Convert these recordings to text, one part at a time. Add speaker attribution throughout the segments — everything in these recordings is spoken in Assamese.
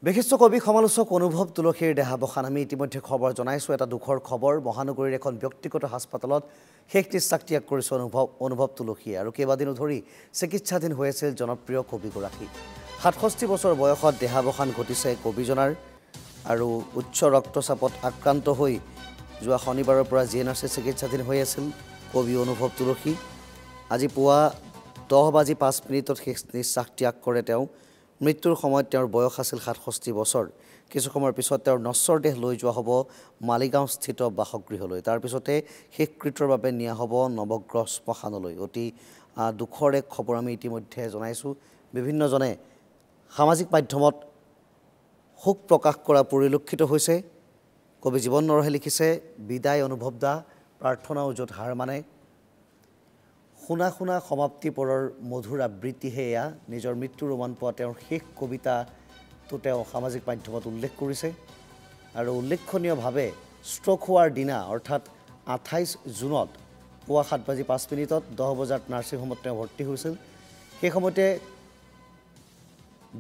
Speaker 1: বিশিষ্ট কবি সমালোচক অনুভৱ তুলসীৰ দেহাৱসান আমি ইতিমধ্যে খবৰ জনাইছো এটা দুখৰ খবৰ মহানগৰীৰ এখন ব্যক্তিগত হাস্পাতালত শেষ নিশ্বাস ত্যাগ কৰিছে অনুভৱ তুলসীয়ে আৰু কেইবাদিনো ধৰি চিকিৎসাধীন হৈ আছিল জনপ্ৰিয় কবিগৰাকী ৬৭ বছৰ বয়সত দেহাৱসান ঘটিছে কবিজনাৰ আৰু উচ্চ ৰক্তচাপত আক্ৰান্ত হৈ যোৱা শনিবাৰৰ পৰা জিএনআৰচি চিকিৎসাধীন হৈ আছিল কবি অনুভৱ তুলসী আজি পুৱা 10:05 শেষ নিশ্বাস ত্যাগ কৰে তেওঁ মৃত্যুৰ সময়ত তেওঁৰ বয়স আছিল ৬৭ বছৰ কিছু সময়ৰ পিছত তেওঁৰ নশ্বৰ দেহ লৈ যোৱা হ'ব মালিগাঁও স্থিত বাসগৃহলৈ তাৰ পিছতে শেষকৃত্যৰ বাবে নিয়া হ'ব নৱগ্ৰহ শ্মশানলৈ অতি দুখৰ এক খবৰ আমি ইতিমধ্যে জনাইছো বিভিন্নজনে সামাজিক মাধ্যমত শোক প্ৰকাশ কৰা পৰিলক্ষিত হৈছে কবি জীৱন নৰহে লিখিছে বিদায় অনুভৱ দা প্ৰাৰ্থনা উজত হাৰ মানে শুনা শুনা সমাপ্তি পৰৰ মধুৰ আবৃত্তিহে এয়া নিজৰ মৃত্যু ৰোমান পোৱা তেওঁৰ শেষ কবিতাটো তেওঁ সামাজিক মাধ্যমত উল্লেখ কৰিছে আৰু উল্লেখনীয়ভাৱে ষ্ট্ৰোক হোৱাৰ দিনা অৰ্থাৎ ২৮ জুনত পুৱা ৭:৫ 10 বজাত নাৰ্ছিং হোমত তেওঁ ভৰ্তি হৈছিল সেই সময়তে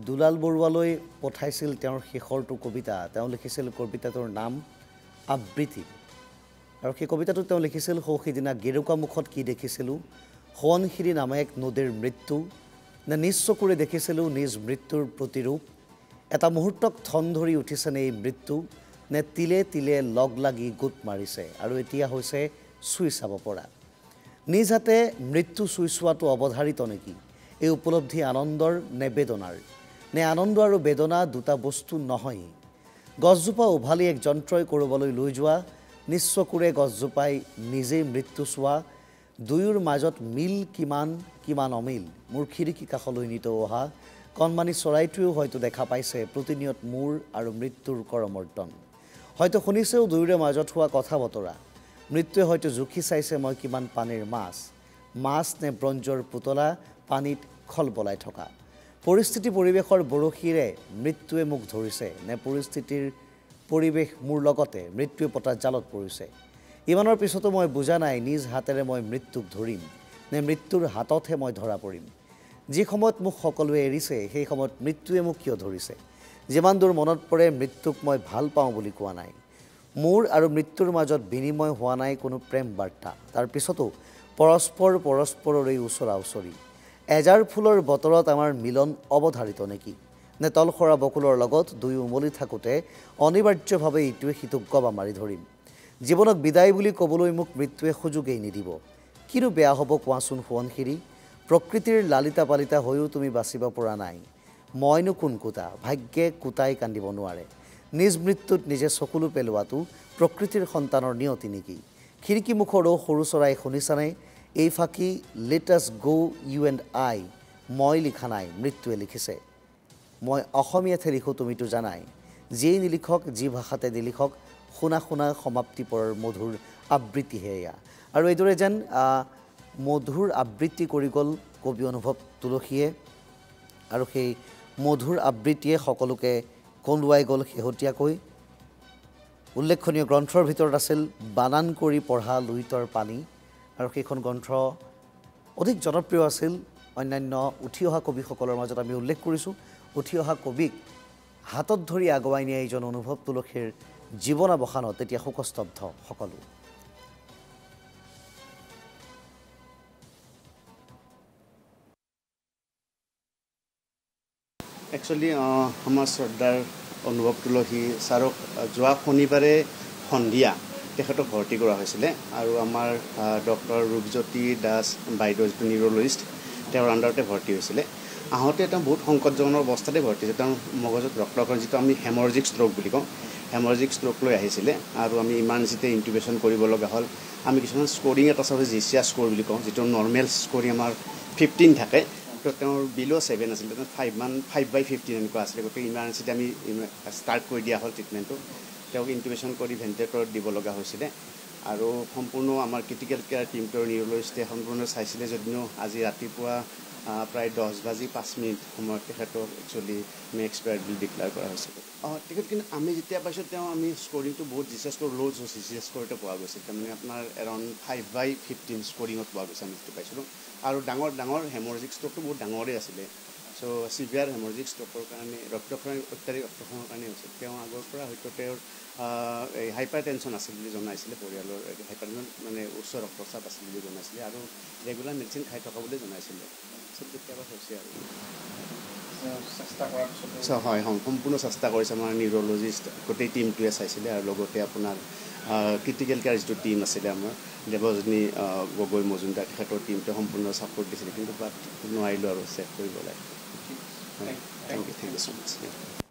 Speaker 1: দুলাল বৰুৱালৈ পঠাইছিল তেওঁৰ শেষৰটো কবিতা তেওঁ লিখিছিল কবিতাটোৰ নাম আবৃত্তি আৰু সেই কবিতাটো তেওঁ লিখিছিল সৌখিদিনা গেৰুকা মুখত কি দেখিছিলোঁ সোৱণশিৰি নামে এক নদীৰ মৃত্যু নে নিজ চকুৰে দেখিছিলোঁ নিজ মৃত্যুৰ প্ৰতিৰূপ এটা মুহূৰ্তক থন ধৰি উঠিছেনে এই মৃত্যু নে তিলে তিলে লগ লাগি গোট মাৰিছে আৰু এতিয়া হৈছে চুই চাব পৰা নিজ হাতে মৃত্যু চুই চোৱাটো অৱধাৰিত নেকি এই উপলব্ধি আনন্দৰ নে বেদনাৰ নে আনন্দ আৰু বেদনা দুটা বস্তু নহয় গছজোপা উভালি এক যন্ত্ৰই কৰবালৈ লৈ যোৱা নিজ চকুৰে গছজোপাই নিজেই মৃত্যু চোৱা দুয়োৰ মাজত মিল কিমান কিমান অমিল মোৰ খিৰিকী কাষলৈ নিত অহা কণমানি চৰাইটোৱেও হয়তো দেখা পাইছে প্ৰতিনিয়ত মোৰ আৰু মৃত্যুৰ কৰমৰ্দন হয়তো শুনিছেও দুয়োৰে মাজত হোৱা কথা বতৰা মৃত্যুৱে হয়তো জুখি চাইছে মই কিমান পানীৰ মাছ নে ব্ৰঞ্জৰ পুতলা পানীত খলবলাই থকা পৰিস্থিতি পৰিৱেশৰ বৰশীৰে মৃত্যুৱে মোক ধৰিছে নে পৰিস্থিতিৰ পৰিৱেশ মোৰ লগতে মৃত্যুৱে পতা জালত পৰিছে ইমানৰ পিছতো মই বুজা নাই নিজ হাতেৰে মই মৃত্যুক ধৰিম নে মৃত্যুৰ হাততহে মই ধৰা পৰিম যি সময়ত মোক সকলোৱে এৰিছে সেই সময়ত মৃত্যুৱে মোক কিয় ধৰিছে যিমান দূৰ মনত পৰে মৃত্যুক মই ভাল পাওঁ বুলি কোৱা নাই মোৰ আৰু মৃত্যুৰ মাজত বিনিময় হোৱা নাই কোনো প্ৰেম বাৰ্তা তাৰ পিছতো পৰস্পৰৰে ওচৰা ওচৰি এজাৰ ফুলৰ বতৰত আমাৰ মিলন অৱধাৰিত নেকি নে তলসৰা বকুলৰ লগত দুই উমলি থাকোঁতে অনিবাৰ্যভাৱে ইটোৱে সিটোক গবা মাৰি ধৰিম জীৱনক বিদায় বুলি ক'বলৈ মোক মৃত্যুৱে সুযোগেই নিদিব কিনো বেয়া হ'ব কোৱাচোন সোৱণশিৰি প্ৰকৃতিৰ লালিতা পালিতা হৈও তুমি বাচিব পৰা নাই মইনো কোন কোটা ভাগ্যে কোটাই কান্দিব নোৱাৰে নিজ মৃত্যুত নিজে চকুলো পেলোৱাটো প্ৰকৃতিৰ সন্তানৰ নিয়তি নেকি খিৰিকী মুখৰো সৰু চৰাই শুনিছানে এই ফাঁকি let us go you and আই মই লিখা নাই মৃত্যুৱে লিখিছে মই অসমীয়াতহে লিখোঁ তুমিতো জানাই যিয়েই নিলিখক যি ভাষাতে নিলিখক শুনা শুনা সমাপ্তি পৰৰ মধুৰ আবৃত্তিহে এয়া আৰু এইদৰে যেন মধুৰ আবৃত্তি কৰি গ'ল কবি অনুভৱ তুলসীয়ে আৰু সেই মধুৰ আবৃত্তিয়ে সকলোকে কন্দুৱাই গ'ল শেহতীয়াকৈ উল্লেখনীয় গ্ৰন্থৰ ভিতৰত আছিল বানান কৰি পঢ়া লুইতৰ পানী আৰু সেইখন গ্ৰন্থ অধিক জনপ্ৰিয় আছিল অন্যান্য উঠি অহা কবিসকলৰ মাজত আমি উল্লেখ কৰিছোঁ উঠি অহা কবিক হাতত ধৰি আগুৱাই নিয়া এইজন অনুভৱ তুলসীৰ জীৱনাৱসানত তেতিয়া শোকস্তব্ধ সকলো
Speaker 2: একচুৱেলি আমাৰ শ্ৰদ্ধাৰ অনুভৱ তুলসী ছাৰক যোৱা শনিবাৰে সন্ধিয়া তেখেতক ভৰ্তি কৰা হৈছিলে আৰু আমাৰ ডক্টৰ ৰূপজ্যোতি দাস বাইদেউ যিটো নিউৰলজিষ্ট তেওঁৰ আণ্ডাৰতে ভৰ্তি হৈছিলে আহোঁতে তেওঁ বহুত সংকটজনক অৱস্থাতে ভৰ্তি হৈছে তেওঁৰ মগজত ৰক্তক্ষৰণ যিটো আমি হেমৰেজিক ষ্ট্ৰোক বুলি কওঁ হেমৰেজিক ষ্ট্ৰোক লৈ আহিছিলে আৰু আমি ইমাৰ্জেঞ্চিতে ইনটিউবেশ্যন কৰিব লগা হ'ল আমি কিছুমান স্ক'ৰিং এটা চাওঁ জিচিয়া স্ক'ৰ বুলি কওঁ যিটো নৰ্মেল স্ক'ৰিং আমাৰ 15 থাকে তো তেওঁৰ বিল' 7 আছিলে 5/15 এনেকুৱা আছিলে গতিকে ইমাৰ্জেঞ্চিতে আমি ষ্টাৰ্ট কৰি দিয়া হ'ল ট্ৰিটমেণ্টটো তেওঁক ইনটিউবেশ্যন কৰি ভেণ্টিলেটৰত দিব লগা হৈছিলে আৰু সম্পূৰ্ণ আমাৰ ক্ৰিটিকেল কেয়াৰ টিমটোৰ নিউৰলজিষ্টে সম্পূৰ্ণ চাইছিলে যদিও আজি ৰাতিপুৱা প্ৰায় 10:05 সময়ত তেখেতক একচুৱেলি আমি এক্সপায়াৰ্ড বুলি ডিক্লেয়াৰ কৰা হৈছিলে তেখেত কিন্তু আমি যেতিয়া পাইছোঁ আমি স্ক'ৰিংটো বহুত জিচিয়া স্ক'ৰ ল' জিচিয়া স্ক'ৰতে পোৱা গৈছে তাৰমানে আপোনাৰ এৰাউণ্ড 5/15 স্ক'ৰিঙত পোৱা গৈছে আমি যিটো পাইছিলোঁ আৰু ডাঙৰ হেমৰেজিক ষ্ট্ৰোকটো বহুত ডাঙৰেই আছিলে চ' চিভিয়াৰ হেমৰেজিক ষ্ট্ৰ'কৰ কাৰণে অত্যাধিক ৰক্তক্ষৰণৰ কাৰণে হৈছিল তেওঁ আগৰ পৰা হয়তো তেওঁৰ এই হাইপাৰ টেনশ্যন আছিল বুলি জনাইছিলে পৰিয়ালৰ হাইপাৰ টেনশ্যন মানে উচ্চ ৰক্তচাপ আছিল বুলি জনাইছিলে আৰু ৰেগুলাৰ মেডিচিন খাই থকা বুলি জনাইছিলে চ' কেতিয়াবা হৈছে আৰু হয় সম্পূৰ্ণ চেষ্টা কৰিছে আমাৰ নিউৰলজিষ্ট গোটেই টীমটোৱে চাইছিলে আৰু লগতে আপোনাৰ ক্ৰিটিকেল কেয়াৰ যিটো টীম আছিলে আমাৰ দেৱজনী গগৈ মজুমদাৰ তেখেতৰ টীমটোৱে সম্পূৰ্ণ ছাপোৰ্ট দিছিলে কিন্তু বাট নোৱাৰিলোঁ আৰু চেক কৰিবলৈ থেংক ইউ ছ' মাছ